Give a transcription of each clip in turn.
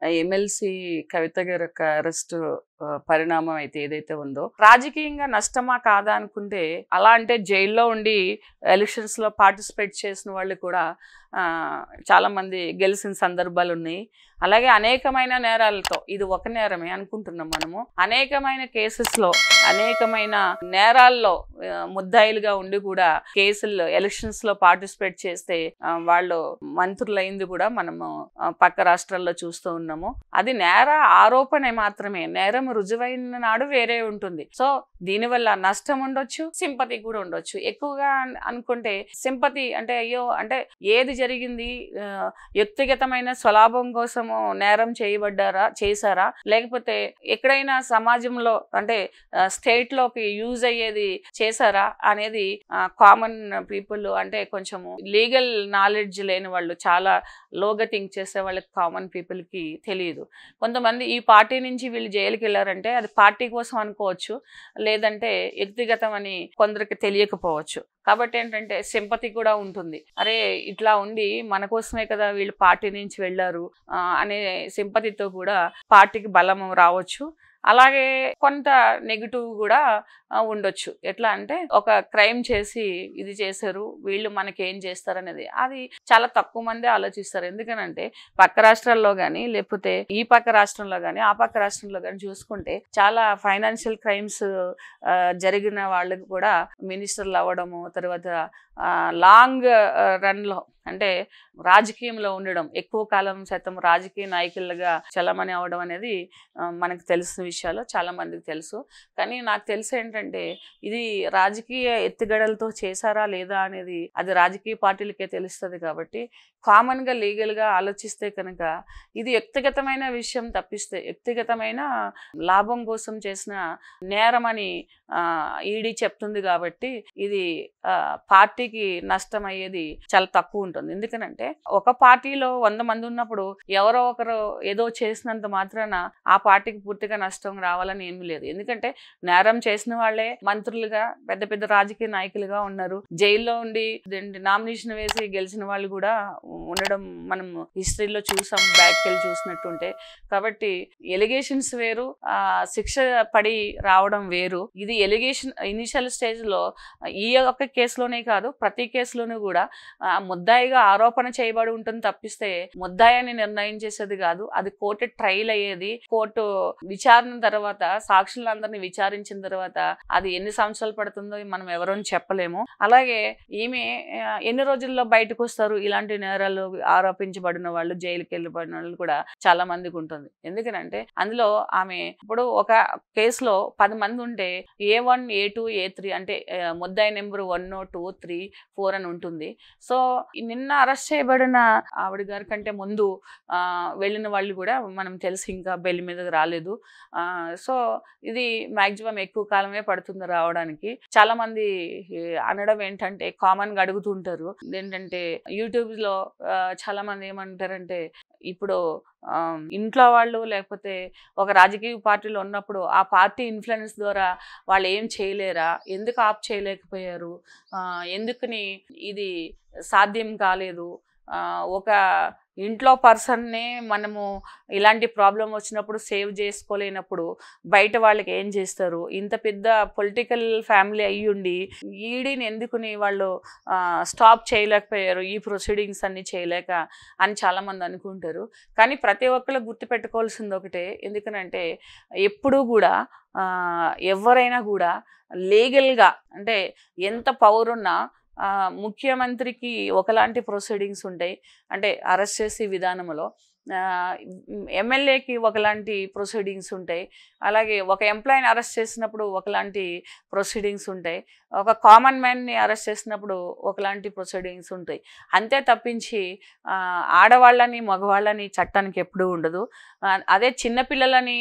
MLC కవిత గారి యొక్క arrest పరిణామం అయితే ఏదైతే ఉందో రాజకీయంగా నష్టమా కాదా అనుకుంటే అలా అంటే జైల్లో ఉండి ఎలక్షన్స్ లో పార్టిసిపేట్ చేసిన వాళ్ళు కూడా చాలా మంది గెలిచిన సందర్భాలు ఉన్నాయి. అలాగే అనేకమైన నేరాలతో ఇది ఒక నేరమే అనుకుంటున్నాం మనము. అనేకమైన కేసెస్లో అనేకమైన నేరాల్లో ముద్దాయిలుగా ఉండి కూడా కేసుల్లో ఎలక్షన్స్ లో పార్టిసిపేట్ చేస్తే వాళ్ళు మంత్రులైంది కూడా మనము పక్క రాష్ట్రాల్లో చూస్తూ ఉన్నాము. అది నేర ఆరోపణ మాత్రమే, నేరం రుజువైన నాడు వేరే ఉంటుంది. సో దీనివల్ల నష్టం ఉండొచ్చు, సింపతి కూడా ఉండొచ్చు. ఎక్కువగా అనుకుంటే సింపతి అంటే అయ్యో అంటే ఏది జరిగింది, వ్యక్తిగతమైన స్వలాభం కోసము నేరం చేశారా లేకపోతే ఎక్కడైనా సమాజంలో అంటే స్టేట్ లోకి యూజ్ అయ్యేది చేశారా అనేది కామన్ పీపుల్ అంటే కొంచెము లీగల్ నాలెడ్జ్ లేని వాళ్ళు, చాలా లోగా థింక్ చేసే వాళ్ళకి, కామన్ పీపుల్ కి తెలియదు. కొంతమంది ఈ పార్టీ నుంచి వీళ్ళు జైలుకి వెళ్ళారంటే అది పార్టీ కోసం అనుకోవచ్చు, లేదంటే వ్యక్తిగతం అని కొందరికి తెలియకపోవచ్చు. కాబట్టి ఏంటంటే సింపతి కూడా ఉంటుంది. అరే ఇట్లా ఉండి మన కోసమే కదా వీళ్ళు పార్టీ నుంచి వెళ్ళారు అనే సింపతితో కూడా పార్టీకి బలం రావచ్చు. అలాగే కొంత నెగిటివ్ కూడా ఉండొచ్చు. ఎట్లా అంటే ఒక క్రైమ్ చేసి ఇది చేశారు, వీళ్ళు మనకి ఏం చేస్తారు అనేది అది చాలా తక్కువ మంది ఆలోచిస్తారు. ఎందుకనంటే పక్క రాష్ట్రాల్లో కానీ లేకపోతే ఈ పక్క రాష్ట్రంలో కానీ ఆ పక్క రాష్ట్రంలో కానీ చూసుకుంటే చాలా ఫైనాన్షియల్ క్రైమ్స్ జరిగిన వాళ్ళకి కూడా మినిస్టర్లు అవ్వడము, తర్వాత లాంగ్ రన్లో అంటే రాజకీయంలో ఉండడం, ఎక్కువ కాలం శాతం రాజకీయ నాయకులుగా చలమని అవడం అనేది మనకు తెలిసిన విషయాలు, చాలా మందికి తెలుసు. కానీ నాకు తెలిసి ఏంటంటే ఇది రాజకీయ ఎత్తుగడలతో చేశారా లేదా అనేది అది రాజకీయ పార్టీలకే తెలుస్తుంది. కాబట్టి కామన్గా లీగల్గా ఆలోచిస్తే కనుక ఇది వ్యక్తిగతమైన విషయం తప్పిస్తే, వ్యక్తిగతమైన లాభం కోసం చేసిన నేరం అని ఈడీ చెప్తుంది. కాబట్టి ఇది పార్టీకి నష్టం అయ్యేది చాలా తక్కువ ఉంటుంది. ఎందుకనంటే ఒక పార్టీలో 100 మంది ఉన్నప్పుడు ఎవరో ఒకరు ఏదో చేసినంత మాత్రాన ఆ పార్టీకి పూర్తిగా నష్టం రావాలని ఏమీ లేదు. ఎందుకంటే నేరం చేసిన వాళ్ళే మంత్రులుగా పెద్ద పెద్ద రాజకీయ నాయకులుగా ఉన్నారు. జైల్లో ఉండి నామినేషన్ వేసి గెలిచిన వాళ్ళు కూడా ఉండడం మనం హిస్టరీలో చూసాం, బ్యాక్ వెళ్ళి చూసినట్టుంటే. కాబట్టి ఎలిగేషన్స్ వేరు, శిక్ష పడి రావడం వేరు. ఇది ఎలిగేషన్ ఇనిషియల్ స్టేజ్ లో ఈ ఒక్క కేసులోనే కాదు ప్రతి కేసులోనూ కూడా ముద్దాయిగా ఆరోపణ చేయబడి ఉంటుంది తప్పిస్తే ముద్దాయిని నిర్ణయం చేసేది కాదు. అది కోర్టు ట్రయల్ అయ్యేది. కోర్టు విచారణ తర్వాత సాక్షులందరినీ విచారించిన తర్వాత అది ఎన్ని సంవత్సరాలు పడుతుందో మనం ఎవరని చెప్పలేము. అలాగే ఈమె ఎన్ని రోజుల్లో బయటకు వస్తారు ఇలాంటి నేరాలు ఆరోపించబడిన వాళ్ళు, జైలుకి వెళ్ళబడిన వాళ్ళు కూడా చాలా మందికి ఉంటుంది. ఎందుకనంటే అందులో ఆమె ఇప్పుడు ఒక కేసులో 10 మంది ఉంటే A1 A2 A3 అంటే ముద్దాయి నెంబర్ 1 2 3 4 అని ఉంటుంది. సో నిన్న అరెస్ట్ చేయబడిన ఆవిడ గారి కంటే ముందు వెళ్ళిన వాళ్ళు కూడా మనం తెలిసి ఇంకా బెయిల్ మీద రాలేదు. సో ఇది మాక్సిమం ఎక్కువ కాలమే పడుతుంది రావడానికి. చాలా మంది అనడం ఏంటంటే కామన్ గా అడుగుతుంటారు ఏంటంటే యూట్యూబ్ లో చాలా మంది ఏమంటారంటే ఇప్పుడు ఇంట్లో వాళ్ళు లేకపోతే ఒక రాజకీయ పార్టీలో ఉన్నప్పుడు ఆ పార్టీ ఇన్ఫ్లుయెన్స్ ద్వారా వాళ్ళు ఏం చేయలేరా, ఎందుకు ఆప్ చేయలేకపోయారు, ఎందుకని ఇది సాధ్యం కాలేదు, ఒక ఇంట్లో పర్సన్నే మనము ఇలాంటి ప్రాబ్లం వచ్చినప్పుడు సేవ్ చేసుకోలేనప్పుడు బయట వాళ్ళకి ఏం చేస్తారు, ఇంత పెద్ద పొలిటికల్ ఫ్యామిలీ అయ్యుండి ఈడీని ఎందుకుని వాళ్ళు స్టాప్ చేయలేకపోయారు, ఈ ప్రొసీడింగ్స్ అన్ని చేయలేక అని చాలామంది అనుకుంటారు. కానీ ప్రతి ఒక్కరు గుర్తుపెట్టుకోవాల్సింది ఒకటే, ఎందుకనంటే ఎప్పుడూ కూడా ఎవరైనా కూడా లీగల్గా అంటే ఎంత పవర్ ఉన్నా ముఖ్యమంత్రికి ఒకలాంటి ప్రొసీడింగ్స్ ఉంటాయి అంటే అరెస్ట్ చేసే విధానంలో, ఎమ్మెల్యేకి ఒకలాంటి ప్రొసీడింగ్స్ ఉంటాయి, అలాగే ఒక ఎంప్లాయీని అరెస్ట్ చేసినప్పుడు ఒకలాంటి ప్రొసీడింగ్స్ ఉంటాయి, ఒక కామన్ మ్యాన్ని అరెస్ట్ చేసినప్పుడు ఒకలాంటి ప్రొసీడింగ్స్ ఉంటాయి. అంతే తప్పించి ఆడవాళ్ళని మగవాళ్ళని చట్టానికి ఎప్పుడూ ఉండదు. అదే చిన్నపిల్లలని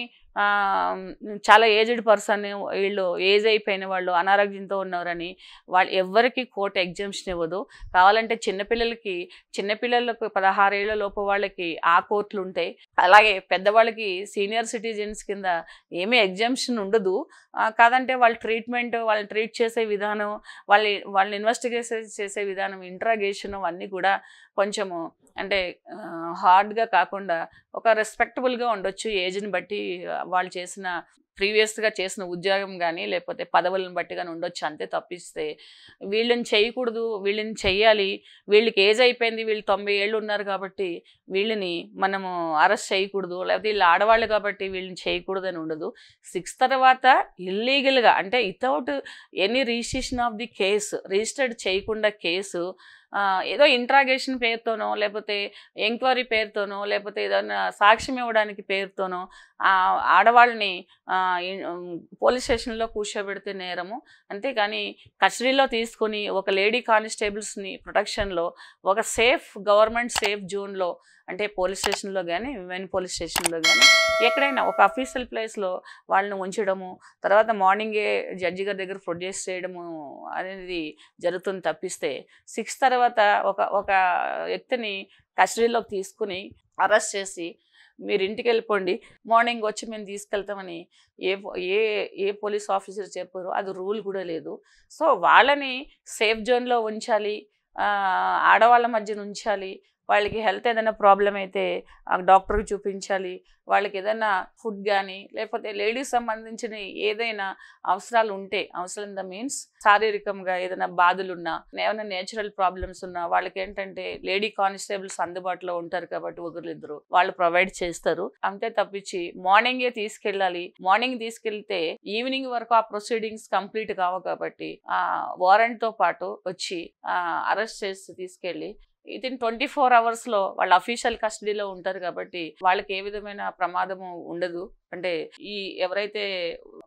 చాలా ఏజ్డ్ పర్సన్, వీళ్ళు ఏజ్ అయిపోయిన వాళ్ళు, అనారోగ్యంతో ఉన్నవారని వాళ్ళు ఎవరికి కోర్టు ఎగ్జామ్షన్ ఇవ్వదు. కావాలంటే చిన్నపిల్లలకు 16 ఏళ్ల లోపు వాళ్ళకి ఆ కోర్టులు ఉంటాయి. అలాగే పెద్దవాళ్ళకి సీనియర్ సిటిజన్స్ కింద ఏమీ ఎగ్జామ్షన్ ఉండదు. కాదంటే వాళ్ళని ట్రీట్ చేసే విధానం, వాళ్ళని ఇన్వెస్టిగేషన్ చేసే విధానం, ఇంట్రాగేషన్ అవన్నీ కూడా కొంచెము అంటే హార్డ్గా కాకుండా ఒక రెస్పెక్టబుల్గా ఉండొచ్చు. ఏజ్ని బట్టి వాళ్ళు ప్రీవియస్గా చేసిన ఉద్యోగం కానీ లేకపోతే పదవులను బట్టి కానీ ఉండొచ్చు. అంతే తప్పిస్తే వీళ్ళని చేయకూడదు, వీళ్ళని చెయ్యాలి, వీళ్ళకి ఏజ్ అయిపోయింది, వీళ్ళు 90 ఏళ్ళు ఉన్నారు కాబట్టి వీళ్ళని మనము అరెస్ట్ చేయకూడదు, లేకపోతే వీళ్ళు ఆడవాళ్ళు కాబట్టి వీళ్ళని చేయకూడదు అని ఉండదు. 6 తర్వాత ఇల్లీగల్గా అంటే without any registration of the case, registered చేయకుండా కేసు ఏదో ఇంట్రాగేషన్ పేరుతోనో లేకపోతే ఎంక్వైరీ పేరుతోనో లేకపోతే ఏదైనా సాక్ష్యం ఇవ్వడానికి పేరుతోనో ఆడవాళ్ళని పోలీస్ స్టేషన్లో కూర్చోబెడితే నేరము. అంతేకాని కస్టడీలో తీసుకొని ఒక లేడీ కానిస్టేబుల్స్ని ప్రొటెక్షన్లో ఒక గవర్నమెంట్ సేఫ్ జోన్లో అంటే పోలీస్ స్టేషన్లో కానీ విమెన్ పోలీస్ స్టేషన్లో కానీ ఎక్కడైనా ఒక అఫీషియల్ ప్లేస్లో వాళ్ళని ఉంచడము, తర్వాత మార్నింగే జడ్జి గారి దగ్గర ప్రొడ్యూస్ చేయడము అనేది జరుగుతుంది. తప్పిస్తే 6 తర్వాత ఒక వ్యక్తిని కస్టడీలోకి తీసుకుని అరెస్ట్ చేసి మీరు ఇంటికి వెళ్ళిపోండి, మార్నింగ్ వచ్చి మేము తీసుకెళ్తామని ఏ పోలీస్ ఆఫీసర్ చెప్పారు. అది రూల్ కూడా లేదు. సో వాళ్ళని సేఫ్ జోన్లో ఉంచాలి, ఆడవాళ్ళ మధ్యన ఉంచాలి. వాళ్ళకి హెల్త్ ఏదైనా ప్రాబ్లం అయితే డాక్టర్కి చూపించాలి. వాళ్ళకి ఏదైనా ఫుడ్ కానీ లేకపోతే లేడీస్ సంబంధించిన ఏదైనా అవసరాలు ఉంటే, అవసరం ద మీన్స్ శారీరకంగా ఏదైనా బాధలున్నా, ఏమైనా నేచురల్ ప్రాబ్లమ్స్ ఉన్నా వాళ్ళకి ఏంటంటే లేడీ కానిస్టేబుల్స్ అందుబాటులో ఉంటారు కాబట్టి ఒకరిద్దరు వాళ్ళు ప్రొవైడ్ చేస్తారు. అంతే తప్పించి మార్నింగే తీసుకెళ్ళాలి. మార్నింగ్ తీసుకెళ్తే ఈవినింగ్ వరకు ఆ ప్రొసీడింగ్స్ కంప్లీట్ కావు కాబట్టి వారెంట్తో పాటు వచ్చి అరెస్ట్ చేసి తీసుకెళ్ళి వితిన్ 24 అవర్స్లో వాళ్ళ అఫీషియల్ కస్టడీలో ఉంటారు కాబట్టి వాళ్ళకి ఏ విధమైన ప్రమాదము ఉండదు. అంటే ఎవరైతే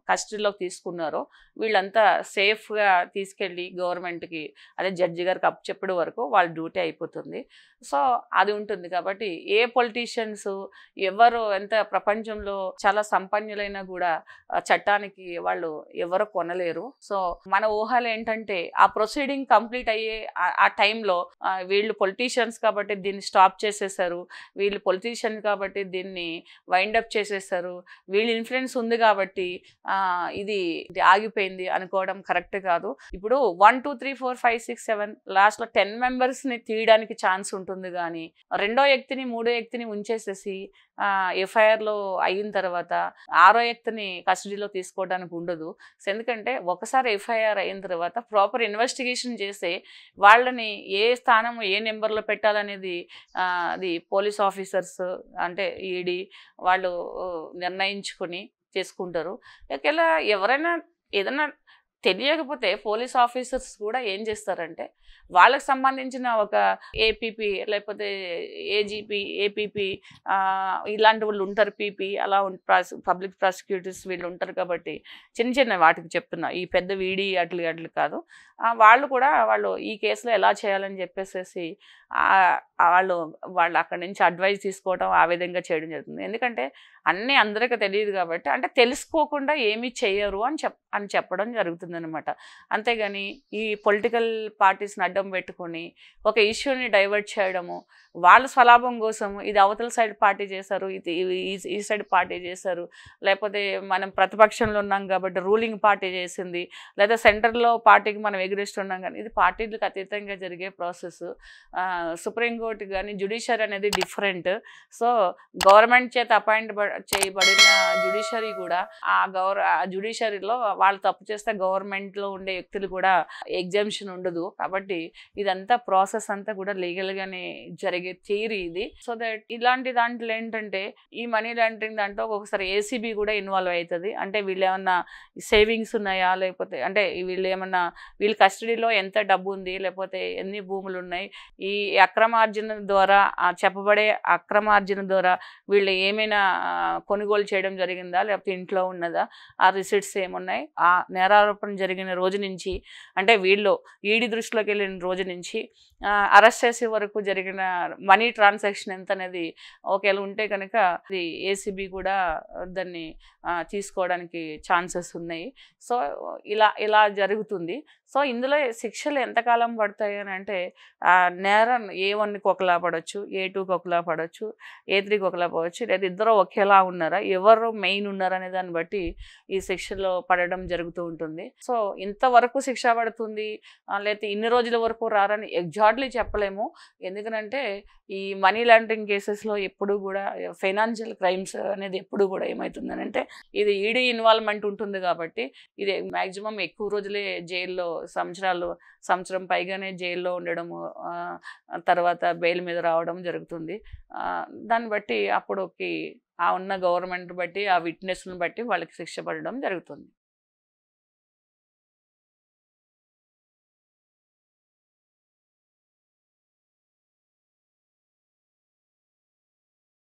కస్టడీలోకి తీసుకున్నారో వీళ్ళంతా సేఫ్గా తీసుకెళ్ళి గవర్నమెంట్కి అదే జడ్జి గారికి అప్పచెప్పడం వరకు వాళ్ళ డ్యూటీ అయిపోతుంది. సో అది ఉంటుంది. కాబట్టి ఏ పొలిటీషియన్స్ ఎవరు ఎంత ప్రపంచంలో చాలా సంపన్నులైనా కూడా చట్టానికి వాళ్ళు ఎవరు కొనలేరు. సో మన ఊహలు ఏంటంటే ఆ ప్రొసీడింగ్ కంప్లీట్ అయ్యే ఆ టైంలో వీళ్ళు పొలిటీషియన్స్ కాబట్టి దీన్ని స్టాప్ చేసేసారు, వీళ్ళు పొలిటీషియన్ కాబట్టి దీన్ని వైండప్ చేసేసారు, వీళ్ళ ఇన్ఫ్లుయెన్స్ ఉంది కాబట్టి ఇది ఆగిపోయింది అనుకోవడం కరెక్ట్ కాదు. ఇప్పుడు 1 2 3 4 5 6 7 లాస్ట్లో 10 మెంబర్స్ని తీయడానికి ఛాన్స్ ఉంటుంది. కానీ రెండో వ్యక్తిని మూడో వ్యక్తిని ఉంచేసేసి ఎఫ్ఐఆర్లో అయిన తర్వాత 6వ వ్యక్తిని కస్టడీలో తీసుకోవడానికి ఉండదు. ఎందుకంటే ఒకసారి ఎఫ్ఐఆర్ అయిన తర్వాత ప్రాపర్ ఇన్వెస్టిగేషన్ చేస్తే వాళ్ళని ఏ స్థానం ఏ నెంబర్లో పెట్టాలనేది అది పోలీస్ ఆఫీసర్స్ అంటే ఈడీ వాళ్ళు నిర్ణయించుకొని చేసుకుంటారు. ఒకవేళ ఎవరైనా ఏదైనా తెలియకపోతే పోలీస్ ఆఫీసర్స్ కూడా ఏం చేస్తారంటే వాళ్ళకి సంబంధించిన ఒక ఏపీపీ లేకపోతే ఏజీపీ ఏపీపీ ఇలాంటి వాళ్ళు ఉంటారు, పీపీ అలా పబ్లిక్ ప్రాసిక్యూటర్స్ వీళ్ళు ఉంటారు. కాబట్టి చిన్న వాటికి చెప్తున్నా, ఈ పెద్ద వీడి అట్లు కాదు. వాళ్ళు ఈ కేసులో ఎలా చేయాలని చెప్పేసి వాళ్ళు అక్కడి నుంచి అడ్వైజ్ తీసుకోవడం ఆ విధంగా చేయడం జరుగుతుంది. ఎందుకంటే అన్నీ అందరికీ తెలియదు కాబట్టి, అంటే తెలుసుకోకుండా ఏమీ చేయరు అని చెప్పడం జరుగుతుంది అనమాట. అంతేగాని ఈ పొలిటికల్ పార్టీస్ని అడ్డం పెట్టుకొని ఒక ఇష్యూని డైవర్ట్ చేయడము, వాళ్ళ స్వలాభం కోసం ఇది అవతల సైడ్ పార్టీ చేశారు, ఇది ఈ సైడ్ పార్టీ చేశారు, లేకపోతే మనం ప్రతిపక్షంలో ఉన్నాం కాబట్టి రూలింగ్ పార్టీ చేసింది, లేదా సెంటర్లో పార్టీకి మనం ఎగిరిస్తున్నాం. కానీ ఇది పార్టీలకు అతీతంగా జరిగే ప్రాసెస్. సుప్రీంకోర్టు కానీ జ్యుడిషియరీ అనేది డిఫరెంట్. సో గవర్నమెంట్ చేత అపాయింట్ చేయబడిన జ్యుడిషియరీ కూడా ఆ జ్యుడిషియరీలో వాళ్ళు తప్పు చేస్తే గవర్నమెంట్లో ఉండే వ్యక్తులు కూడా ఎగ్జామ్షన్ ఉండదు. కాబట్టి ఇదంతా ప్రాసెస్ అంతా కూడా లీగల్గానే జరిగే థియరీ ఇది. సో దట్ ఇలాంటి దాంట్లో ఏంటంటే ఈ మనీ లాండరింగ్ దాంట్లో ఒక్కొక్కసారి ఏసీబీ కూడా ఇన్వాల్వ్ అవుతుంది. అంటే వీళ్ళు ఏమన్నా సేవింగ్స్ ఉన్నాయా, లేకపోతే అంటే వీళ్ళ కస్టడీలో ఎంత డబ్బు ఉంది, లేకపోతే ఎన్ని భూములు ఉన్నాయి, ఈ అక్రమార్జన అక్రమార్జన ద్వారా చెప్పబడే అక్రమార్జన ద్వారా వీళ్ళు ఏమైనా కొనుగోలు చేయడం జరిగిందా, లేకపోతే ఇంట్లో ఉన్నదా, ఆ రిసిట్స్ ఏమున్నాయి, ఆ నేరారోపణ జరిగిన రోజు నుంచి అంటే వీళ్ళు ఈడీ దృష్టిలోకి వెళ్ళిన రోజు నుంచి అరెస్ట్ చేసే వరకు జరిగిన మనీ ట్రాన్సాక్షన్ ఎంత అనేది ఒకవేళ ఉంటే కనుక అది ఏసీబీ కూడా దాన్ని తీసుకోవడానికి ఛాన్సెస్ ఉన్నాయి. సో ఇలా జరుగుతుంది. సో ఇందులో శిక్షలు ఎంతకాలం పడతాయి అని అంటే నేరం A1కి ఒకలా పడవచ్చు, A2కి ఒకలా పడవచ్చు, A3కి ఒకలా పడవచ్చు, లేదా ఇద్దరు ఒకేలా ఉన్నారా, ఎవరు మెయిన్ ఉన్నారా అనే దాన్ని బట్టి ఈ శిక్షలో పడడం జరుగుతూ ఉంటుంది. సో ఇంతవరకు శిక్ష పడుతుంది లేకపోతే ఇన్ని రోజుల వరకు రారని ఎగ్జాక్ట్లీ చెప్పలేము. ఎందుకంటే ఈ మనీ లాండరింగ్ కేసెస్లో ఎప్పుడు కూడా ఫైనాన్షియల్ క్రైమ్స్ అనేది ఎప్పుడు కూడా ఏమవుతుందని అంటే ఇది ఈడీ ఇన్వాల్వ్మెంట్ ఉంటుంది కాబట్టి ఇది మ్యాక్సిమం ఎక్కువ రోజులే జైల్లో సంవత్సరం పైగానే జైల్లో ఉండడము, తర్వాత బెయిల్ మీద రావడం జరుగుతుంది. దాన్ని బట్టి అప్పుడుకి ఉన్న గవర్నమెంట్ బట్టి ఆ విట్నెస్ని బట్టి వాళ్ళకి శిక్ష పడడం జరుగుతుంది.